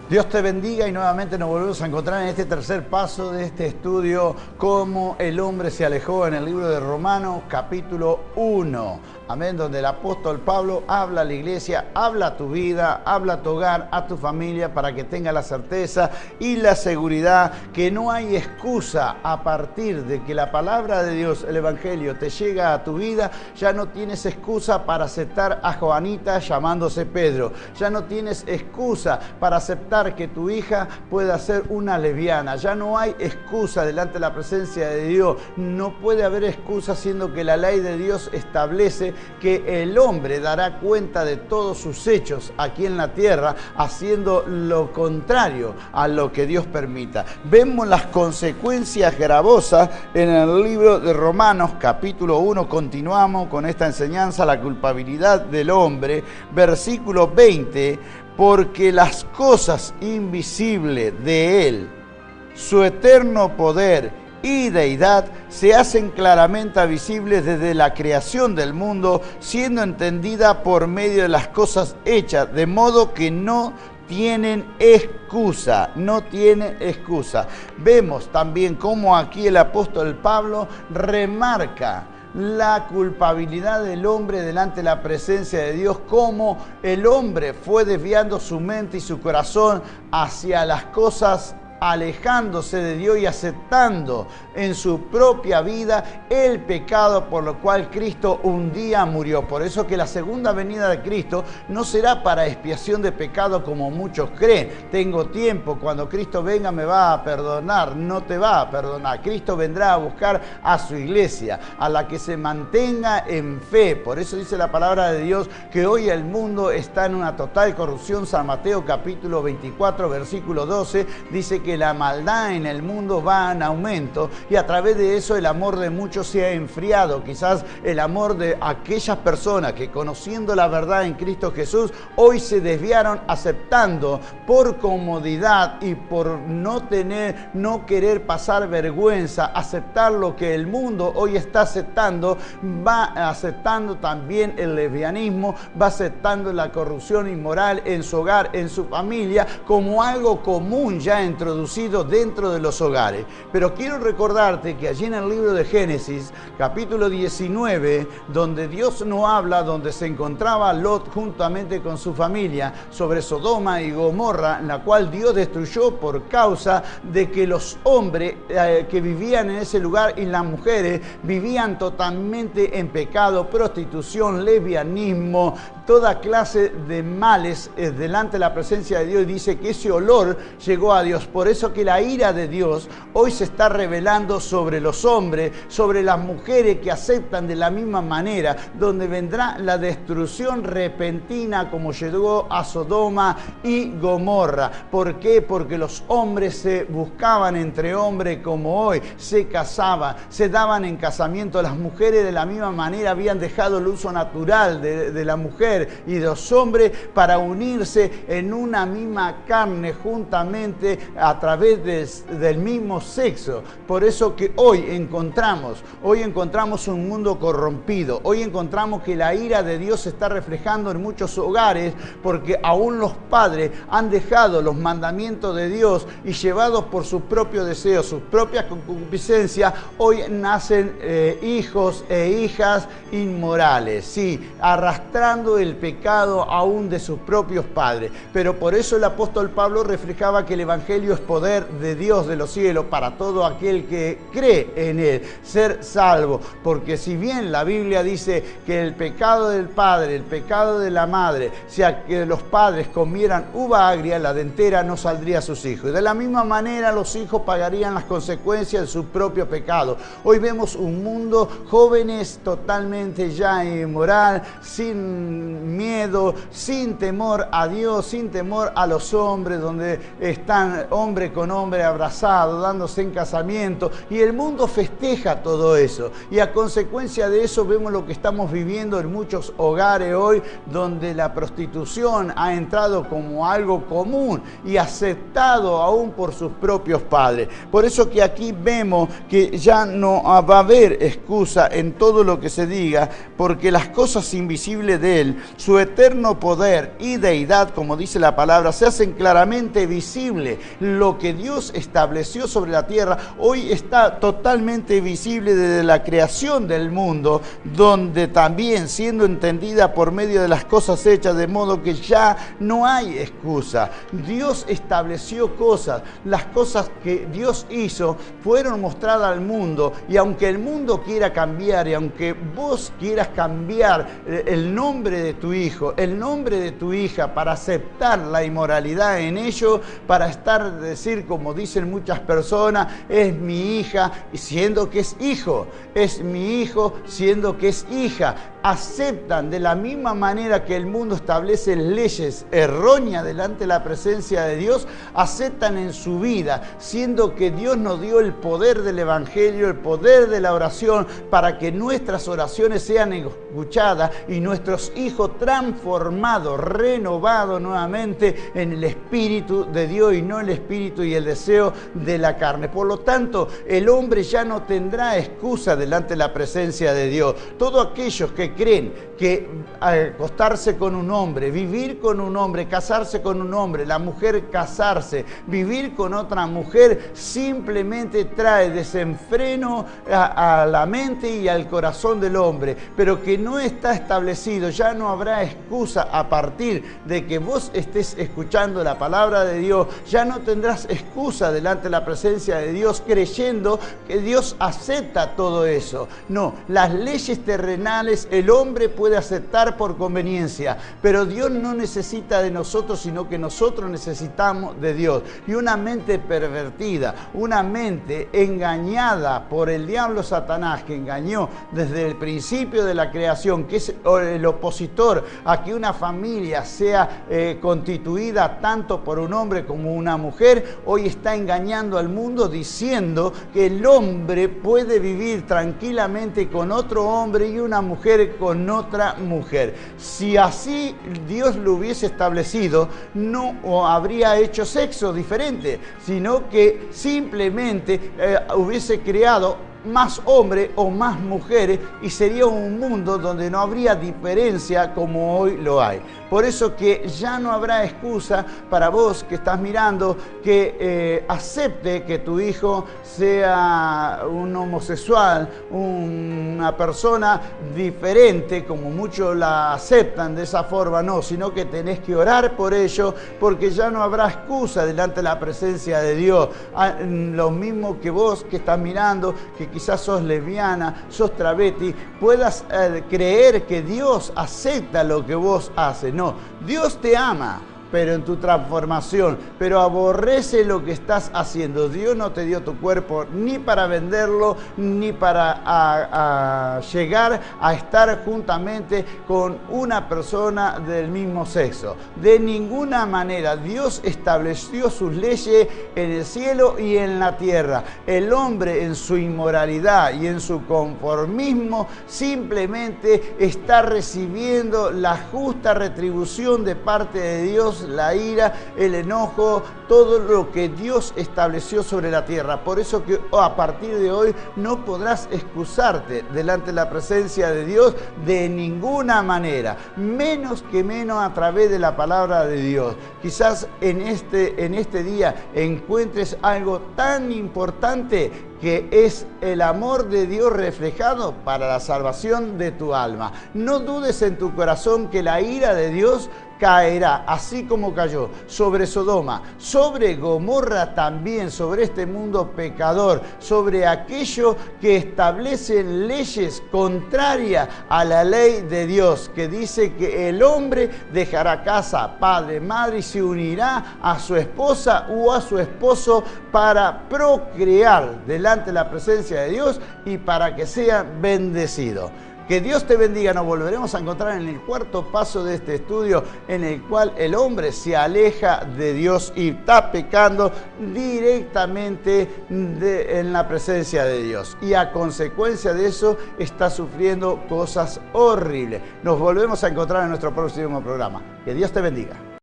Dios te bendiga y nuevamente nos volvemos a encontrar en este tercer paso de este estudio, cómo el hombre se alejó, en el libro de Romanos capítulo 1. Amén, donde el apóstol Pablo habla a la iglesia, habla a tu vida, habla a tu hogar, a tu familia, para que tenga la certeza y la seguridad que no hay excusa a partir de que la palabra de Dios, el evangelio, te llega a tu vida. Ya no tienes excusa para aceptar a Juanita llamándose Pedro. Ya no tienes excusa para aceptar que tu hija pueda ser una lesbiana. Ya no hay excusa delante de la presencia de Dios. No puede haber excusa, siendo que la ley de Dios establece que el hombre dará cuenta de todos sus hechos aquí en la tierra, haciendo lo contrario a lo que Dios permita. Vemos las consecuencias gravosas en el libro de Romanos capítulo 1. Continuamos con esta enseñanza, la culpabilidad del hombre, versículo 20: porque las cosas invisibles de Él, su eterno poder y deidad, se hacen claramente visibles desde la creación del mundo, siendo entendida por medio de las cosas hechas, de modo que no tienen excusa, no tienen excusa. Vemos también cómo aquí el apóstol Pablo remarca la culpabilidad del hombre delante de la presencia de Dios, cómo el hombre fue desviando su mente y su corazón hacia las cosas, alejándose de Dios y aceptando en su propia vida el pecado por lo cual Cristo un día murió. Por eso que la segunda venida de Cristo no será para expiación de pecado como muchos creen. Tengo tiempo, cuando Cristo venga me va a perdonar. No te va a perdonar. Cristo vendrá a buscar a su iglesia, a la que se mantenga en fe. Por eso dice la palabra de Dios que hoy el mundo está en una total corrupción. San Mateo capítulo 24 versículo 12 dice que la maldad en el mundo va en aumento, y a través de eso el amor de muchos se ha enfriado. Quizás el amor de aquellas personas que, conociendo la verdad en Cristo Jesús, hoy se desviaron aceptando por comodidad y por no querer pasar vergüenza, aceptar lo que el mundo hoy está aceptando. Va aceptando también el lesbianismo, va aceptando la corrupción inmoral en su hogar, en su familia, como algo común ya introducido dentro de los hogares. Pero quiero recordarte que allí en el libro de Génesis, capítulo 19, donde Dios no habla, donde se encontraba Lot juntamente con su familia, sobre Sodoma y Gomorra, en la cual Dios destruyó por causa de que los hombres que vivían en ese lugar y las mujeres vivían totalmente en pecado, prostitución, lesbianismo, toda clase de males delante de la presencia de Dios. Y dice que ese olor llegó a Dios. Por eso que la ira de Dios hoy se está revelando sobre los hombres, sobre las mujeres que aceptan de la misma manera, donde vendrá la destrucción repentina como llegó a Sodoma y Gomorra. ¿Por qué? Porque los hombres se buscaban entre hombres como hoy, se casaban, se daban en casamiento. Las mujeres de la misma manera habían dejado el uso natural de la mujer y de los hombres para unirse en una misma carne juntamente a través del mismo sexo. Por eso que hoy encontramos un mundo corrompido. Hoy encontramos que la ira de Dios se está reflejando en muchos hogares, porque aún los padres han dejado los mandamientos de Dios y, llevados por sus propios deseos, sus propias concupiscencias, hoy nacen hijos e hijas inmorales, sí, arrastrando el pecado aún de sus propios padres. Pero por eso el apóstol Pablo reflejaba que el evangelio es poder de Dios de los cielos para todo aquel que cree en él, ser salvo. Porque si bien la Biblia dice que el pecado del padre, el pecado de la madre, si que los padres comieran uva agria, la dentera no saldría a sus hijos. Y de la misma manera los hijos pagarían las consecuencias de su propio pecado. Hoy vemos un mundo, jóvenes totalmente ya inmoral, sin miedo, sin temor a Dios, sin temor a los hombres, donde están hombres hombre con hombre abrazado, dándose en casamiento, y el mundo festeja todo eso. Y a consecuencia de eso vemos lo que estamos viviendo en muchos hogares hoy, donde la prostitución ha entrado como algo común y aceptado aún por sus propios padres. Por eso que aquí vemos que ya no va a haber excusa en todo lo que se diga, porque las cosas invisibles de Él, su eterno poder y deidad, como dice la palabra, se hacen claramente visibles. Lo que Dios estableció sobre la tierra hoy está totalmente visible desde la creación del mundo, donde también siendo entendida por medio de las cosas hechas, de modo que ya no hay excusa. Dios estableció cosas, las cosas que Dios hizo fueron mostradas al mundo, y aunque el mundo quiera cambiar, y aunque vos quieras cambiar el nombre de tu hijo, el nombre de tu hija, para aceptar la inmoralidad en ello, para decir, como dicen muchas personas, es mi hija, siendo que es hijo, es mi hijo, siendo que es hija. Aceptan de la misma manera que el mundo establece leyes erróneas delante de la presencia de Dios, aceptan en su vida, siendo que Dios nos dio el poder del Evangelio, el poder de la oración, para que nuestras oraciones sean escuchadas y nuestros hijos transformados, renovados nuevamente en el Espíritu de Dios y no el espíritu y el deseo de la carne. Por lo tanto, el hombre ya no tendrá excusa delante de la presencia de Dios. Todos aquellos que creen que acostarse con un hombre, vivir con un hombre, casarse con un hombre, la mujer casarse, vivir con otra mujer, simplemente trae desenfreno a la mente y al corazón del hombre, pero que no está establecido. Ya no habrá excusa a partir de que vos estés escuchando la palabra de Dios. Ya no tendrás excusa delante de la presencia de Dios creyendo que Dios acepta todo eso. No, las leyes terrenales el hombre puede aceptar por conveniencia, pero Dios no necesita de nosotros, sino que nosotros necesitamos de Dios. Y una mente pervertida, una mente engañada por el diablo Satanás, que engañó desde el principio de la creación, que es el opositor a que una familia sea constituida tanto por un hombre como una mujer, hoy está engañando al mundo diciendo que el hombre puede vivir tranquilamente con otro hombre y una mujer con otra mujer. Si así Dios lo hubiese establecido, no habría hecho sexo diferente, sino que simplemente hubiese creado más hombres o más mujeres, y sería un mundo donde no habría diferencia como hoy lo hay. Por eso que ya no habrá excusa para vos que estás mirando que acepte que tu hijo sea un homosexual, una persona diferente, como muchos la aceptan de esa forma. No, sino que tenés que orar por ello, porque ya no habrá excusa delante de la presencia de Dios. Lo mismo que vos que estás mirando, que quizás sos lesbiana, sos travesti, puedas creer que Dios acepta lo que vos haces. No, Dios te ama, pero en tu transformación, pero aborrece lo que estás haciendo. Dios no te dio tu cuerpo ni para venderlo, ni para llegar a estar juntamente con una persona del mismo sexo. De ninguna manera. Dios estableció sus leyes en el cielo y en la tierra. El hombre, en su inmoralidad y en su conformismo, simplemente está recibiendo la justa retribución de parte de Dios, la ira, el enojo, todo lo que Dios estableció sobre la tierra. Por eso que a partir de hoy no podrás excusarte delante de la presencia de Dios de ninguna manera, menos a través de la palabra de Dios. Quizás en este día encuentres algo tan importante, que es el amor de Dios reflejado para la salvación de tu alma. No dudes en tu corazón que la ira de Dios caerá, así como cayó sobre Sodoma, sobre Gomorra también, sobre este mundo pecador, sobre aquello que establecen leyes contrarias a la ley de Dios, que dice que el hombre dejará casa, padre, madre, y se unirá a su esposa o a su esposo para procrear delante de la presencia de Dios y para que sean bendecidos. Que Dios te bendiga. Nos volveremos a encontrar en el cuarto paso de este estudio, en el cual el hombre se aleja de Dios y está pecando directamente en la presencia de Dios. Y a consecuencia de eso está sufriendo cosas horribles. Nos volvemos a encontrar en nuestro próximo programa. Que Dios te bendiga.